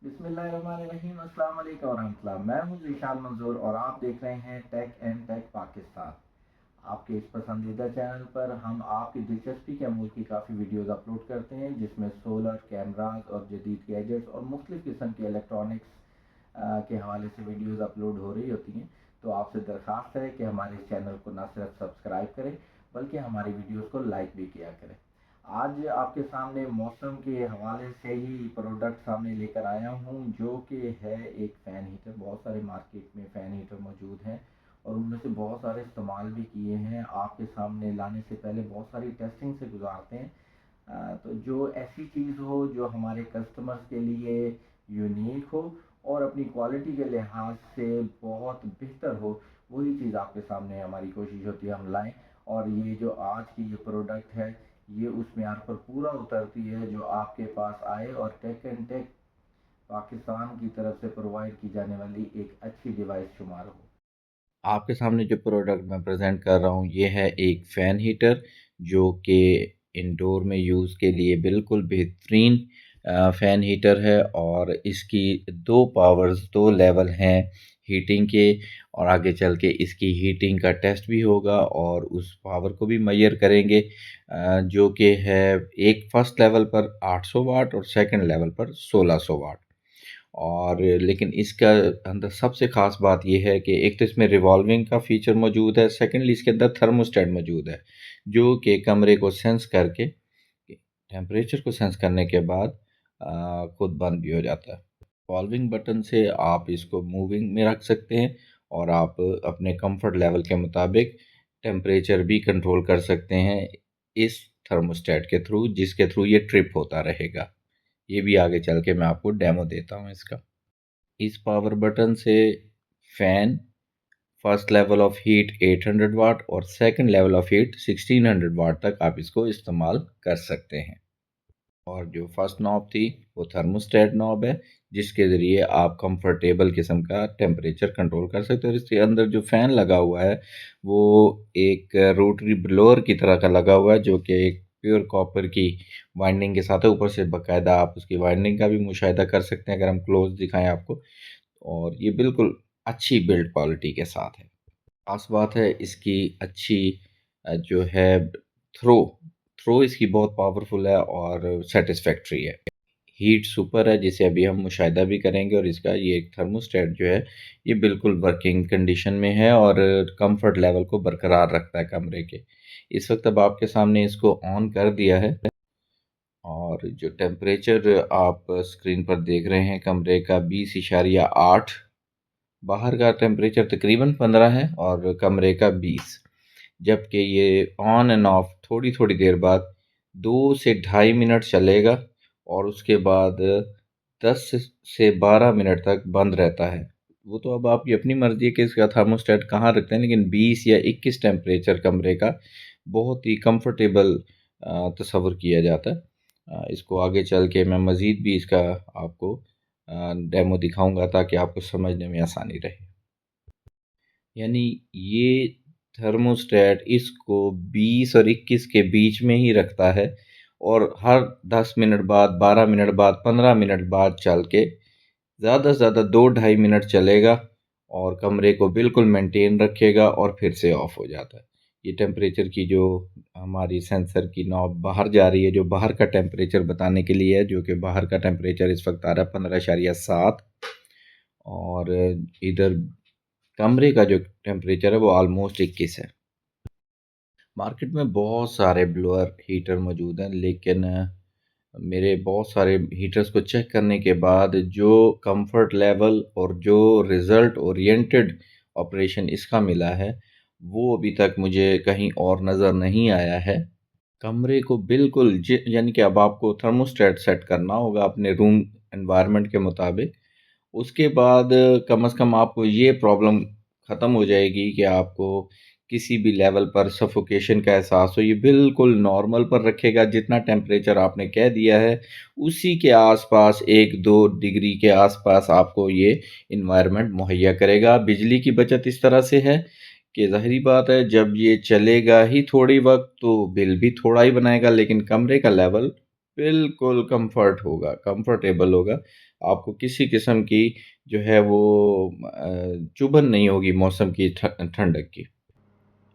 बिस्मिल्लाहिर्रहमानिर्रहीम, अस्सलाम वालेकुम वरहमतुल्लाह। मैं हूं ज़ीशान मंजूर और आप देख रहे हैं टेक एंड टेक पाकिस्तान। आपके इस पसंदीदा चैनल पर हम आपकी दिलचस्पी के अमूल की काफ़ी वीडियोस अपलोड करते हैं, जिसमें सोलर कैमरास और जदीद गैजेट्स और मुख्तलिफ़ किस्म के इलेक्ट्रॉनिक्स के हवाले से वीडियोस अपलोड हो रही होती हैं। तो आपसे दरख्वास्त है कि हमारे इस चैनल को न सिर्फ सब्सक्राइब करें बल्कि हमारी वीडियोस को लाइक भी किया करें। आज आपके सामने मौसम के हवाले से ही प्रोडक्ट सामने लेकर आया हूँ, जो कि है एक फ़ैन हीटर। बहुत सारे मार्केट में फ़ैन हीटर मौजूद हैं और उनमें से बहुत सारे इस्तेमाल भी किए हैं। आपके सामने लाने से पहले बहुत सारी टेस्टिंग से गुजारते हैं। तो जो ऐसी चीज़ हो जो हमारे कस्टमर्स के लिए यूनिक हो और अपनी क्वालिटी के लिहाज से बहुत बेहतर हो, वही चीज़ आपके सामने हमारी कोशिश होती है हम लाएं। और ये जो आज की ये प्रोडक्ट है, ये उस म्यार पर पूरा उतरती है जो आपके पास आए और टेक एंड टेक पाकिस्तान की तरफ से प्रोवाइड की जाने वाली एक अच्छी डिवाइस शुमार हो। आपके सामने जो प्रोडक्ट मैं प्रेजेंट कर रहा हूँ, ये है एक फ़ैन हीटर जो कि इंडोर में यूज़ के लिए बिल्कुल बेहतरीन फ़ैन हीटर है। और इसकी दो लेवल हैं हीटिंग के, और आगे चल के इसकी हीटिंग का टेस्ट भी होगा और उस पावर को भी मेजर करेंगे, जो कि है एक फर्स्ट लेवल पर 800 वाट और सेकंड लेवल पर 1600 वाट। और लेकिन इसका अंदर सबसे ख़ास बात ये है कि एक तो इसमें रिवॉल्विंग का फ़ीचर मौजूद है, सेकेंडली इसके अंदर थर्मोस्टेट मौजूद है, जो कि कमरे को सेंस करके टेम्परेचर को सेंस करने के बाद खुद बंद भी हो जाता है। रिवॉल्विंग बटन से आप इसको मूविंग में रख सकते हैं और आप अपने कंफर्ट लेवल के मुताबिक टेम्परेचर भी कंट्रोल कर सकते हैं इस थर्मोस्टेट के थ्रू, जिसके थ्रू ये ट्रिप होता रहेगा। ये भी आगे चल के मैं आपको डेमो देता हूँ इसका। इस पावर बटन से fan first level of heat 800 वाट और सेकंड लेवल ऑफ हीट 1600 वाट तक आप इसको इस्तेमाल कर सकते हैं। और जो फर्स्ट नॉब थी वो थर्मोस्टेट नॉब है, जिसके ज़रिए आप कंफर्टेबल किस्म का टेम्परेचर कंट्रोल कर सकते हो। इसके अंदर जो फ़ैन लगा हुआ है वो एक रोटरी ब्लोअर की तरह का लगा हुआ है, जो कि एक प्योर कॉपर की वाइंडिंग के साथ है। ऊपर से बाकायदा आप उसकी वाइंडिंग का भी मुशाहिदा कर सकते हैं अगर हम क्लोज दिखाएं आपको। और ये बिल्कुल अच्छी बिल्ड क्वालिटी के साथ है। खास बात है इसकी अच्छी जो है थ्रो थ्रो इसकी बहुत पावरफुल है और सेटिस्फैक्ट्री है। हीट सुपर है, जिसे अभी हम मुशाहिदा भी करेंगे। और इसका ये एक थर्मोस्टेट जो है ये बिल्कुल वर्किंग कंडीशन में है और कंफर्ट लेवल को बरकरार रखता है कमरे के। इस वक्त अब आपके सामने इसको ऑन कर दिया है और जो टेम्परेचर आप स्क्रीन पर देख रहे हैं कमरे का 20.8, बाहर का टेम्परेचर तकरीबन 15 है और कमरे का 20। जबकि ये ऑन एंड ऑफ थोड़ी थोड़ी देर बाद 2 से ढाई मिनट चलेगा और उसके बाद 10 से 12 मिनट तक बंद रहता है। वो तो अब आपकी अपनी मर्जी है कि इसका थर्मोस्टेट कहाँ रखते हैं, लेकिन 20 या 21 टेम्परेचर कमरे का बहुत ही कंफर्टेबल तस्वर किया जाता है। इसको आगे चल के मैं मज़ीद भी इसका आपको डेमो दिखाऊंगा ताकि आपको समझने में आसानी रहे। यानी ये थर्मोस्टेट इसको 20 और 21 के बीच में ही रखता है और हर 10 मिनट बाद, 12 मिनट बाद, 15 मिनट बाद चल के ज़्यादा से ज़्यादा 2-2.5 मिनट चलेगा और कमरे को बिल्कुल मेंटेन रखेगा और फिर से ऑफ हो जाता है। ये टेम्परेचर की जो हमारी सेंसर की नॉब बाहर जा रही है, जो बाहर का टेम्परेचर बताने के लिए है, जो कि बाहर का टेम्परेचर इस वक्त आ रहा है 15.7 और इधर कमरे का जो टेम्परेचर है वो ऑलमोस्ट 21 है। मार्केट में बहुत सारे ब्लोअर हीटर मौजूद हैं, लेकिन मेरे बहुत सारे हीटर्स को चेक करने के बाद जो कंफर्ट लेवल और जो रिज़ल्ट ओरिएंटेड ऑपरेशन इसका मिला है वो अभी तक मुझे कहीं और नज़र नहीं आया है। कमरे को बिल्कुल यानी कि अब आपको थर्मोस्टेट सेट करना होगा अपने रूम एनवायरनमेंट के मुताबिक। उसके बाद कम से कम आपको ये प्रॉब्लम ख़त्म हो जाएगी कि आपको किसी भी लेवल पर सफोकेशन का एहसास हो। ये बिल्कुल नॉर्मल पर रखेगा, जितना टेम्परेचर आपने कह दिया है उसी के आसपास 1-2 डिग्री के आसपास आपको ये इन्वायरमेंट मुहैया करेगा। बिजली की बचत इस तरह से है कि ज़ाहिरी बात है जब ये चलेगा ही थोड़ी वक्त तो बिल भी थोड़ा ही बनाएगा, लेकिन कमरे का लेवल बिल्कुल कंफर्टेबल होगा। आपको किसी किस्म की जो है वो चुभन नहीं होगी मौसम की ठंडक की।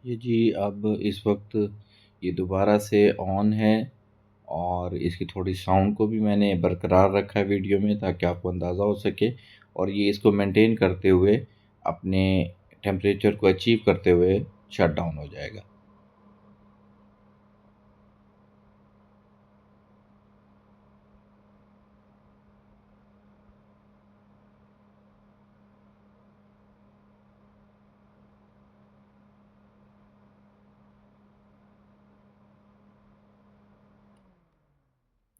ये जी अब इस वक्त ये दोबारा से ऑन है और इसकी थोड़ी साउंड को भी मैंने बरकरार रखा है वीडियो में ताकि आपको अंदाज़ा हो सके और ये इसको मेंटेन करते हुए अपने टेम्परेचर को अचीव करते हुए शट डाउन हो जाएगा।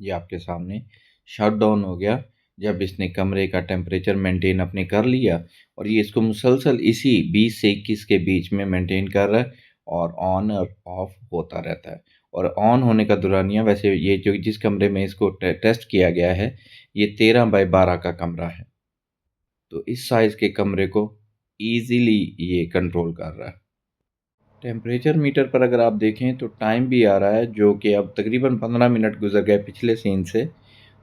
ये आपके सामने शट डाउन हो गया जब इसने कमरे का टेम्परेचर मेंटेन अपने कर लिया और ये इसको मुसलसल इसी 20 से 21 के बीच में मेंटेन कर रहा है और ऑन और ऑफ होता रहता है। और ऑन होने का दुरानिया वैसे ये जो जिस कमरे में इसको टेस्ट किया गया है ये 13 बाय 12 का कमरा है, तो इस साइज़ के कमरे को ईज़िली ये कंट्रोल कर रहा है। टेम्परेचर मीटर पर अगर आप देखें तो टाइम भी आ रहा है जो कि अब तकरीबन 15 मिनट गुजर गए पिछले सीन से।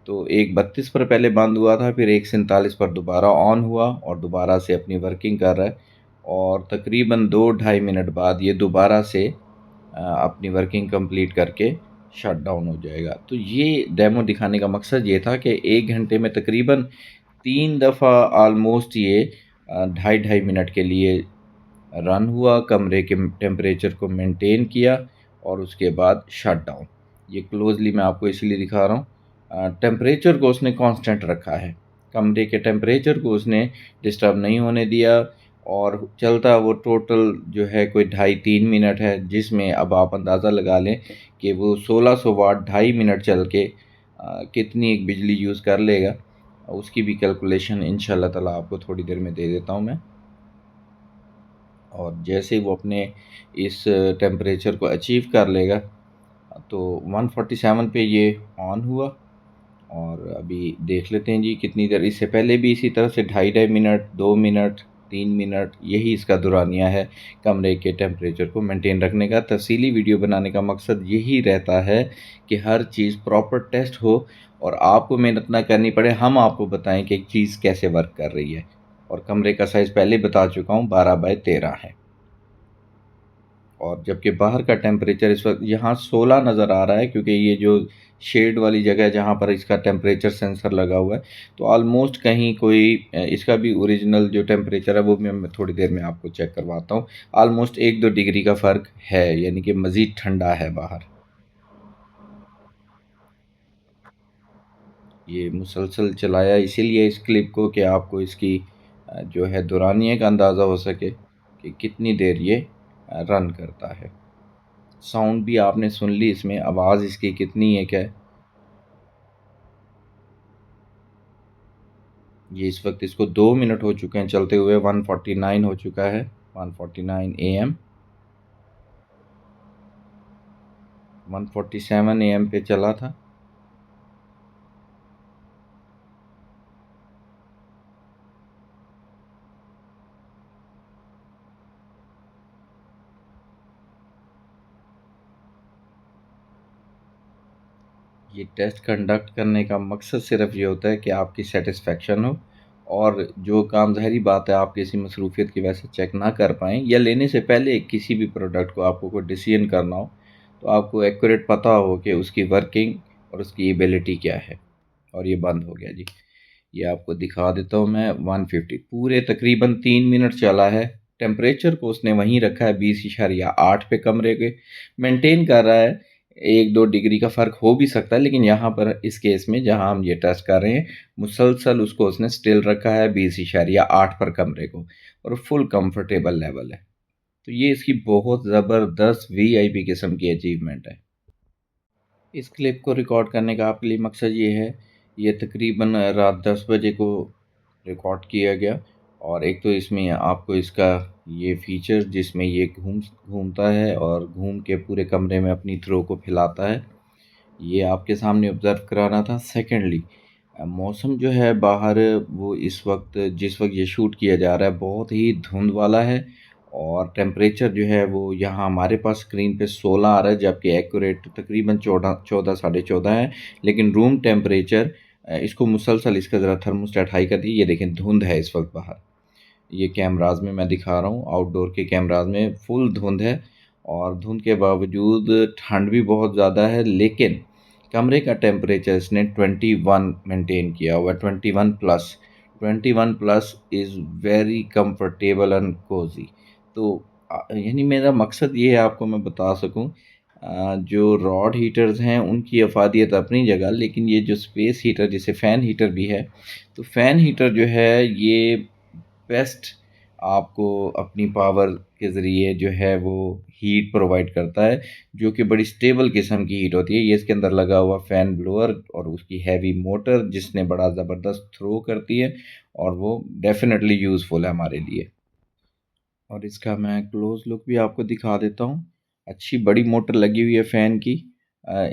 तो एक 32 पर पहले बंद हुआ था, फिर एक 47 पर दोबारा ऑन हुआ और दोबारा से अपनी वर्किंग कर रहा है और तकरीबन 2 ढाई मिनट बाद ये दोबारा से अपनी वर्किंग कंप्लीट करके शट डाउन हो जाएगा। तो ये डेमो दिखाने का मकसद ये था कि 1 घंटे में तकरीबन 3 दफ़ा ऑलमोस्ट ये ढाई ढाई मिनट के लिए रन हुआ, कमरे के टेम्परेचर को मेंटेन किया और उसके बाद शट डाउन। ये क्लोजली मैं आपको इसीलिए दिखा रहा हूँ। टेम्परेचर को उसने कांस्टेंट रखा है, कमरे के टेम्परेचर को उसने डिस्टर्ब नहीं होने दिया और चलता वो टोटल जो है कोई 2.5-3 मिनट है, जिसमें अब आप अंदाज़ा लगा लें कि वो 1600 वाट 2.5 मिनट चल के कितनी एक बिजली यूज़ कर लेगा। उसकी भी कैलकुलेशन इंशाल्लाह ताला आपको थोड़ी देर में दे देता हूँ मैं। और जैसे ही वो अपने इस टेम्परेचर को अचीव कर लेगा तो 147 पे ये ऑन हुआ और अभी देख लेते हैं जी कितनी देर। इससे पहले भी इसी तरह से ढाई ढाई मिनट, 2 मिनट, 3 मिनट यही इसका दुरानिया है कमरे के टेम्परेचर को मेंटेन रखने का। तफसीली वीडियो बनाने का मकसद यही रहता है कि हर चीज़ प्रॉपर टेस्ट हो और आपको मेहनत ना करनी पड़े, हम आपको बताएं कि एक चीज़ कैसे वर्क कर रही है। और कमरे का साइज़ पहले बता चुका हूँ 12 बाय 13 है और जबकि बाहर का टेम्परेचर इस वक्त यहाँ 16 नज़र आ रहा है क्योंकि ये जो शेड वाली जगह है जहाँ पर इसका टेम्परेचर सेंसर लगा हुआ है, तो ऑलमोस्ट कहीं कोई इसका भी ओरिजिनल जो टेम्परेचर है वो मैं थोड़ी देर में आपको चेक करवाता हूँ। ऑलमोस्ट 1-2 डिग्री का फ़र्क है, यानी कि मज़ीद ठंडा है बाहर। ये मुसलसल चलाया इसीलिए इस क्लिप को कि आपको इसकी जो है दुरानिये का अंदाज़ा हो सके कि कितनी देर ये रन करता है। साउंड भी आपने सुन ली, इसमें आवाज़ इसकी कितनी एक है। ये इस वक्त इसको 2 मिनट हो चुके हैं चलते हुए, 149 हो चुका है, 149 AM। 147 AM पे चला था। ये टेस्ट कंडक्ट करने का मकसद सिर्फ ये होता है कि आपकी सेटिस्फेक्शन हो और जो काम ज़ाहिरी बात है आप किसी मसरूफियत की वजह से चेक ना कर पाएँ या लेने से पहले किसी भी प्रोडक्ट को आपको कोई डिसीजन करना हो तो आपको एक्यूरेट पता हो कि उसकी वर्किंग और उसकी एबिलिटी क्या है। और ये बंद हो गया जी। ये आपको दिखा देता हूँ मैं। 150 पूरे तकरीबन 3 मिनट चला है। टेम्परेचर को उसने वहीं रखा है 20.8 पे कमरे के मेंटेन कर रहा है। 1-2 डिग्री का फ़र्क हो भी सकता है लेकिन यहाँ पर इस केस में जहाँ हम ये टेस्ट कर रहे हैं मुसलसल उसको उसने स्टिल रखा है 20.8 पर कमरे को और फुल कंफर्टेबल लेवल है। तो ये इसकी बहुत ज़बरदस्त वीआईपी किस्म की अचीवमेंट है। इस क्लिप को रिकॉर्ड करने का आपके लिए मकसद ये है, ये तकरीबन रात 10 बजे को रिकॉर्ड किया गया और एक तो इसमें आपको इसका ये फ़ीचर जिसमें ये घूमता है और घूम के पूरे कमरे में अपनी थ्रो को फैलाता है, ये आपके सामने ऑब्ज़र्व कराना था। सेकेंडली मौसम जो है बाहर वो इस वक्त जिस वक्त ये शूट किया जा रहा है बहुत ही धुंध वाला है और टेम्परेचर जो है वो यहाँ हमारे पास स्क्रीन पे 16 आ रहा है जबकि एक्यूरेट तकरीबन 14 14 साढ़े 14 है, लेकिन रूम टेम्परेचर इसको मुसलसल इसका ज़रा थर्मोस्टेट हाई कर दिए। ये देखें धुंध है इस वक्त बाहर, ये कैमराज में मैं दिखा रहा हूँ, आउटडोर के कैमराज में फुल धुंध है और धुंध के बावजूद ठंड भी बहुत ज़्यादा है, लेकिन कमरे का टेम्परेचर इसने 21 मेंटेन किया हुआ है, 21 plus. 21 plus is very comfortable and cosy. तो यानी मेरा मकसद ये है आपको मैं बता सकूं, जो रॉड हीटर्स हैं उनकी अफादियत अपनी जगह, लेकिन ये जो स्पेस हीटर जिसे फ़ैन हीटर भी है, तो फ़ैन हीटर जो है ये बेस्ट आपको अपनी पावर के ज़रिए जो है वो हीट प्रोवाइड करता है, जो कि बड़ी स्टेबल किस्म की हीट होती है। ये इसके अंदर लगा हुआ फ़ैन ब्लोअर और उसकी हैवी मोटर जिसने बड़ा ज़बरदस्त थ्रो करती है, और वो डेफिनेटली यूज़फुल है हमारे लिए। और इसका मैं क्लोज लुक भी आपको दिखा देता हूँ। अच्छी बड़ी मोटर लगी हुई है फ़ैन की।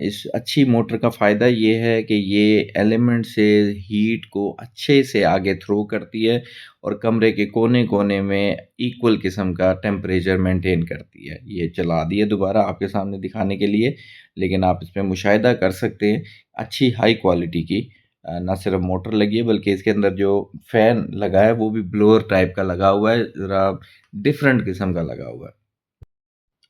इस अच्छी मोटर का फ़ायदा ये है कि ये एलिमेंट से हीट को अच्छे से आगे थ्रो करती है और कमरे के कोने-कोने में इक्वल किस्म का टेम्परेचर मेंटेन करती है। ये चला दी है दोबारा आपके सामने दिखाने के लिए, लेकिन आप इसमें मुशाहिदा कर सकते हैं अच्छी हाई क्वालिटी की ना सिर्फ मोटर लगी है बल्कि इसके अंदर जो फ़ैन लगा है वो भी ब्लोअर टाइप का लगा हुआ है, ज़रा डिफरेंट किस्म का लगा हुआ है।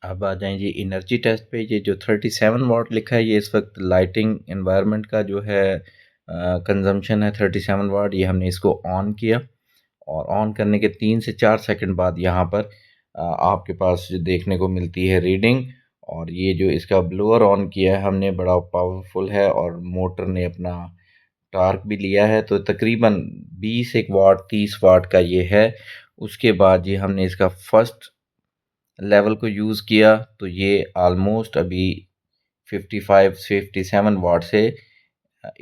अब आ जाएँ जी एनर्जी टेस्ट पे। ये जो 37 वाट लिखा है ये इस वक्त लाइटिंग एनवायरनमेंट का जो है कंजम्पशन है 37 वाट। ये हमने इसको ऑन किया और ऑन करने के 3 से 4 सेकंड बाद यहाँ पर आपके पास जो देखने को मिलती है रीडिंग। और ये जो इसका ब्लोअर ऑन किया है हमने बड़ा पावरफुल है और मोटर ने अपना टार्क भी लिया है, तो तकरीबन 20 एक वाट 30 वाट का ये है। उसके बाद ये हमने इसका फर्स्ट लेवल को यूज़ किया तो ये ऑलमोस्ट अभी 55 57 वाट से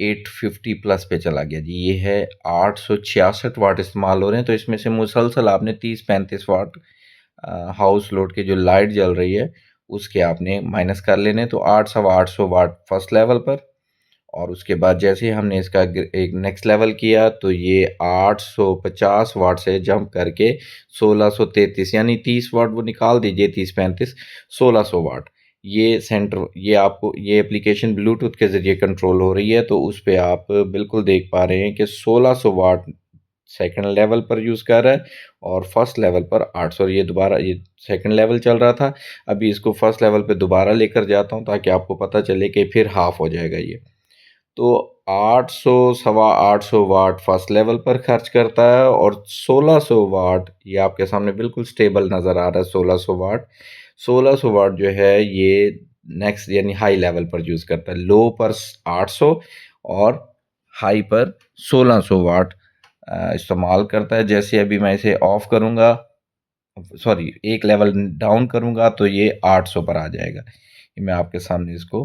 850 प्लस पे चला गया जी। ये है 866 वाट इस्तेमाल हो रहे हैं, तो इसमें से मुसलसल आपने 30-35 वाट हाउस लोड की जो लाइट जल रही है उसके आपने माइनस कर लेने। तो 800 वाट फर्स्ट लेवल पर, और उसके बाद जैसे ही हमने इसका एक नेक्स्ट लेवल किया तो ये 850 वाट से जंप करके 1633, यानी 30 वाट वो निकाल दीजिए, 30-35 1600 वाट। ये सेंटर ये आपको ये एप्लीकेशन ब्लूटूथ के ज़रिए कंट्रोल हो रही है, तो उस पे आप बिल्कुल देख पा रहे हैं कि 1600 वाट सेकंड लेवल पर यूज़ कर रहा है और फर्स्ट लेवल पर 800। ये दोबारा ये सेकंड लेवल चल रहा था, अभी इसको फर्स्ट लेवल पे दोबारा लेकर जाता हूँ ताकि आपको पता चले कि फिर हाफ हो जाएगा ये। तो 800 सवा 800 वाट फर्स्ट लेवल पर खर्च करता है और 1600 वाट ये आपके सामने बिल्कुल स्टेबल नज़र आ रहा है। 1600 वाट 1600 वाट जो है ये नेक्स्ट यानी हाई लेवल पर यूज़ करता है। लो पर 800 और हाई पर 1600 वाट इस्तेमाल करता है। जैसे अभी मैं इसे ऑफ करूँगा, सॉरी एक लेवल डाउन करूँगा तो ये 800 पर आ जाएगा। ये मैं आपके सामने इसको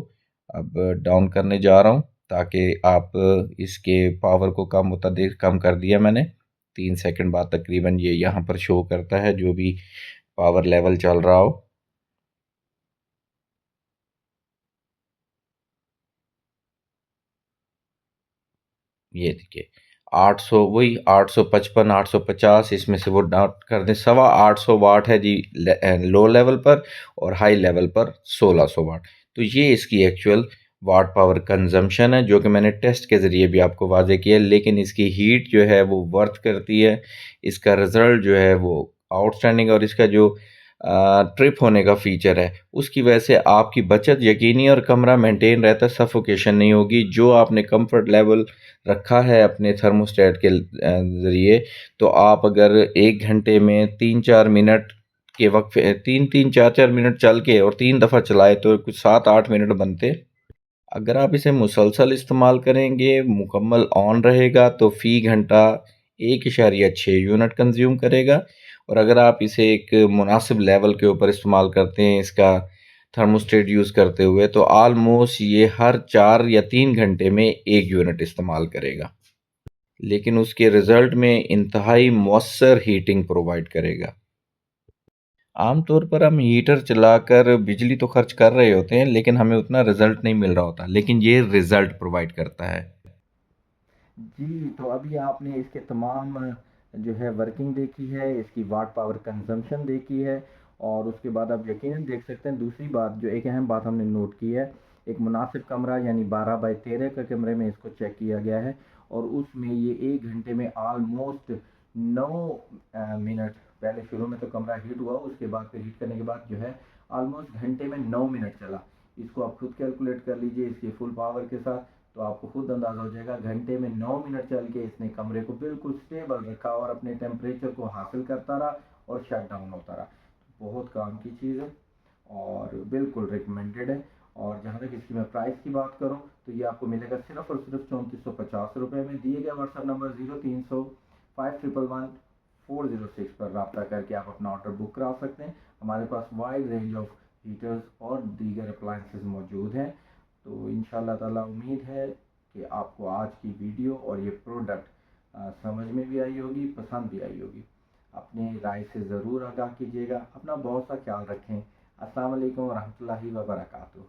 अब डाउन करने जा रहा हूँ ताकि आप इसके पावर को कम होता देख कम कर दिया मैंने। 3 सेकंड बाद तकरीबन ये यहाँ पर शो करता है जो भी पावर लेवल चल रहा हो। ये देखिए 800, वही 855 850, इसमें से वो डाउन कर दें। 850 वाट है जी लो लेवल पर और हाई लेवल पर 1600 वाट। तो ये इसकी एक्चुअल वाट पावर कंजम्पशन है जो कि मैंने टेस्ट के ज़रिए भी आपको वाजे किया, लेकिन इसकी हीट जो है वो वर्थ करती है। इसका रिज़ल्ट जो है वो आउटस्टैंडिंग, और इसका जो ट्रिप होने का फ़ीचर है उसकी वजह से आपकी बचत यकीनी और कमरा मेंटेन रहता है, सफोकेशन नहीं होगी। जो आपने कंफर्ट लेवल रखा है अपने थर्मोस्टेट के ज़रिए, तो आप अगर 1 घंटे में 3-4 मिनट के वक़्फ़े 3-3 4-4 मिनट चल के और 3 दफ़ा चलाए तो कुछ 7-8 मिनट बनते। अगर आप इसे मुसलसल इस्तेमाल करेंगे, मुकम्मल ऑन रहेगा तो फ़ी घंटा 1.6 यूनिट कंज़्यूम करेगा। और अगर आप इसे एक मुनासिब लेवल के ऊपर इस्तेमाल करते हैं इसका थर्मोस्टेट यूज़ करते हुए, तो ऑलमोस्ट ये हर 4 या 3 घंटे में 1 यूनिट इस्तेमाल करेगा, लेकिन उसके रिज़ल्ट में इंतहाई मौसर हीटिंग प्रोवाइड करेगा। आम तौर पर हम हीटर चलाकर बिजली तो खर्च कर रहे होते हैं लेकिन हमें उतना रिज़ल्ट नहीं मिल रहा होता, लेकिन ये रिज़ल्ट प्रोवाइड करता है। जी, तो अभी आपने इसके तमाम जो है वर्किंग देखी है, इसकी वाट पावर कंजम्पशन देखी है, और उसके बाद आप यकीनन देख सकते हैं दूसरी बात जो एक अहम बात हमने नोट की है एक मुनासिब कमरा यानी 12 बाई 13 का कमरे में इसको चेक किया गया है और उसमें ये 1 घंटे में आलमोस्ट 9 मिनट, पहले शुरू में तो कमरा हीट हुआ, उसके बाद फिर हीट करने के बाद जो है ऑलमोस्ट घंटे में 9 मिनट चला। इसको आप खुद कैलकुलेट कर लीजिए इसकी फुल पावर के साथ, तो आपको खुद अंदाज़ा हो जाएगा घंटे में 9 मिनट चल के इसने कमरे को बिल्कुल स्टेबल रखा और अपने टेम्परेचर को हासिल करता रहा और शट डाउन होता रहा। बहुत काम की चीज़ है और बिल्कुल रिकमेंडेड है। और जहाँ तक इसकी मैं प्राइस की बात करूँ तो ये आपको मिलेगा सिर्फ और सिर्फ 3450 रुपये में। दिए गए व्हाट्सएप नंबर 03005111 पर रब्ता करके आप अपना ऑर्डर बुक करा सकते हैं। हमारे पास वाइड रेंज ऑफ हीटर्स और दीगर अप्लाइंसेस मौजूद हैं। तो इंशाल्लाह ताला उम्मीद है कि आपको आज की वीडियो और ये प्रोडक्ट समझ में भी आई होगी, पसंद भी आई होगी। अपनी राय से ज़रूर आगाह कीजिएगा। अपना बहुत सा ख्याल रखें। अस्सलाम वालेकुम वरहमतुल्लाहि व बरकातुहू।